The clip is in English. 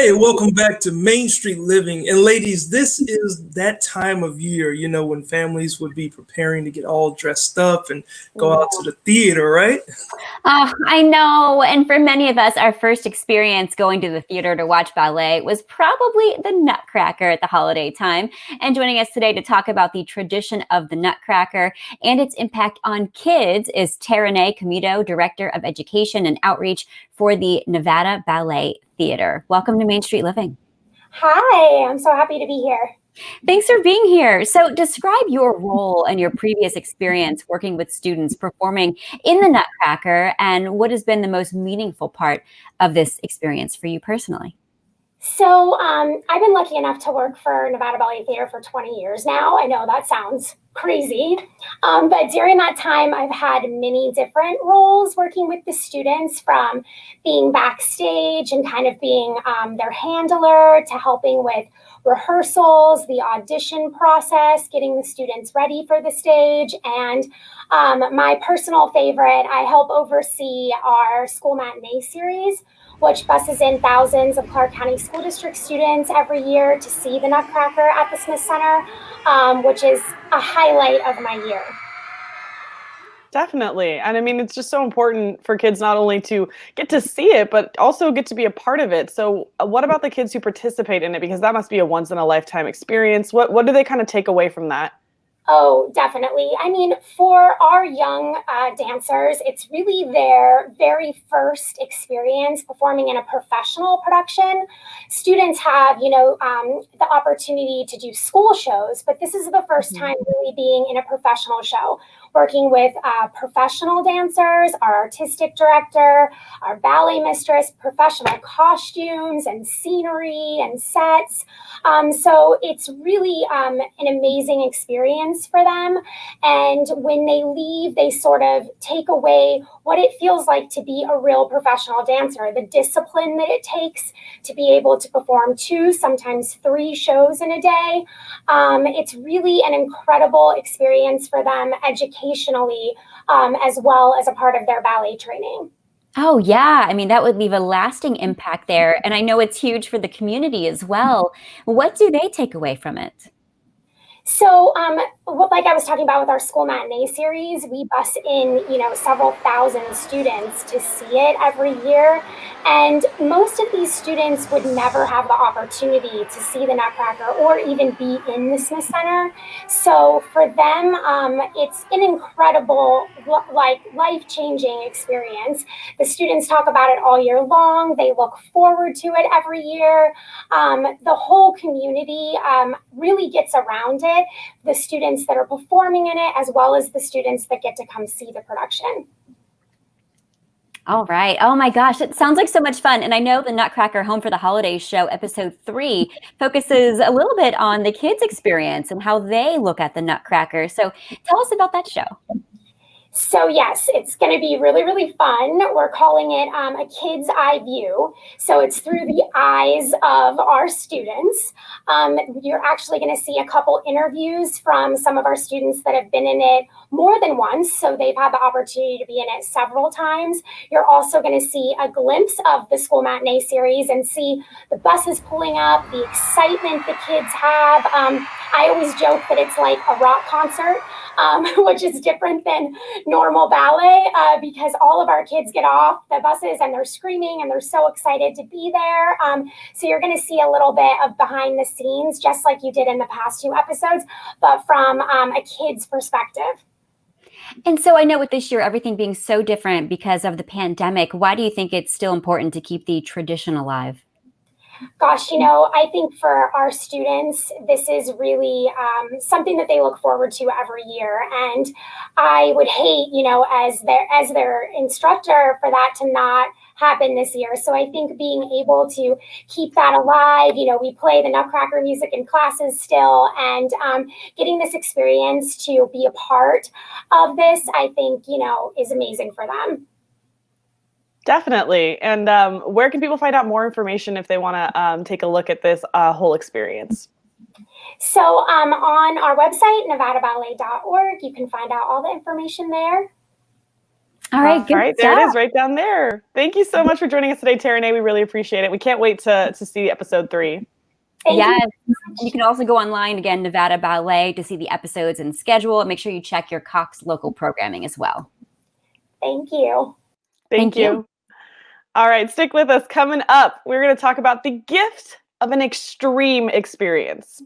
Hey, welcome back to Main Street Living. And ladies, this is that time of year, when families would be preparing to get all dressed up and go out to the theater, right? Oh, I know. And for many of us, our first experience going to the theater to watch ballet was probably the Nutcracker at the holiday time. And joining us today to talk about the tradition of the Nutcracker and its impact on kids is Terane Comito, Director of Education and Outreach for the Nevada Ballet Theatre. Welcome to Main Street Living. Hi, I'm so happy to be here. Thanks for being here. So describe your role and your previous experience working with students performing in the Nutcracker, and what has been the most meaningful part of this experience for you personally? So I've been lucky enough to work for Nevada Ballet Theatre for 20 years now. I know that sounds crazy, but during that time, I've had many different roles working with the students, from being backstage and kind of being their handler to helping with rehearsals, the audition process, getting the students ready for the stage. And my personal favorite, I help oversee our school matinee series, which buses in thousands of Clark County School District students every year to see the Nutcracker at the Smith Center, which is a highlight of my year. Definitely. And I mean, it's just so important for kids not only to get to see it, but also get to be a part of it. So what about the kids who participate in it? Because that must be a once in a lifetime experience. What do they kind of take away from that? Oh, definitely. I mean, for our young dancers, it's really their very first experience performing in a professional production. Students have, the opportunity to do school shows, but this is the first time really being in a professional show, working with professional dancers, our artistic director, our ballet mistress, professional costumes and scenery and sets. So it's really an amazing experience for them. And when they leave, they sort of take away what it feels like to be a real professional dancer, the discipline that it takes to be able to perform 2, sometimes 3 shows in a day. It's really an incredible experience for them educationally, as well as a part of their ballet training. Oh, yeah. I mean, that would leave a lasting impact there. And I know it's huge for the community as well. What do they take away from it? So, like I was talking about with our school matinee series, we bus in, several thousand students to see it every year. And most of these students would never have the opportunity to see the Nutcracker or even be in the Smith Center. So for them, it's an incredible, life-changing experience. The students talk about it all year long. They look forward to it every year. The whole community really gets around it. The students that are performing in it, as well as the students that get to come see the production. All right. Oh my gosh, it sounds like so much fun. And I know the Nutcracker Home for the Holidays show, episode 3, focuses a little bit on the kids' experience and how they look at the Nutcracker. So tell us about that show. So yes, it's going to be really, really fun. We're calling it a kid's eye view. So it's through the eyes of our students. You're actually going to see a couple interviews from some of our students that have been in it more than once. So they've had the opportunity to be in it several times. You're also going to see a glimpse of the school matinee series and see the buses pulling up, the excitement the kids have. I always joke that it's like a rock concert, which is different than normal ballet, because all of our kids get off the buses and they're screaming and they're so excited to be there. So you're going to see a little bit of behind the scenes, just like you did in the past 2 episodes, but from a kid's perspective. And so I know with this year, everything being so different because of the pandemic, why do you think it's still important to keep the tradition alive? Gosh, I think for our students, this is really something that they look forward to every year. And I would hate, as their instructor, for that to not happen this year. So I think being able to keep that alive, we play the Nutcracker music in classes still, and getting this experience to be a part of this, I think, is amazing for them. Definitely. And where can people find out more information if they want to take a look at this whole experience? So on our website, nevadaballet.org, you can find out all the information there. All right, good All right, stuff. there it is, right down there. Thank you so much for joining us today, Terane. We really appreciate it. We can't wait to see episode 3. Yes. And you can also go online again, Nevada Ballet, to see the episodes and schedule. Make sure you check your Cox local programming as well. Thank you. Thank you. All right, stick with us. Coming up, we're going to talk about the gift of an extreme experience.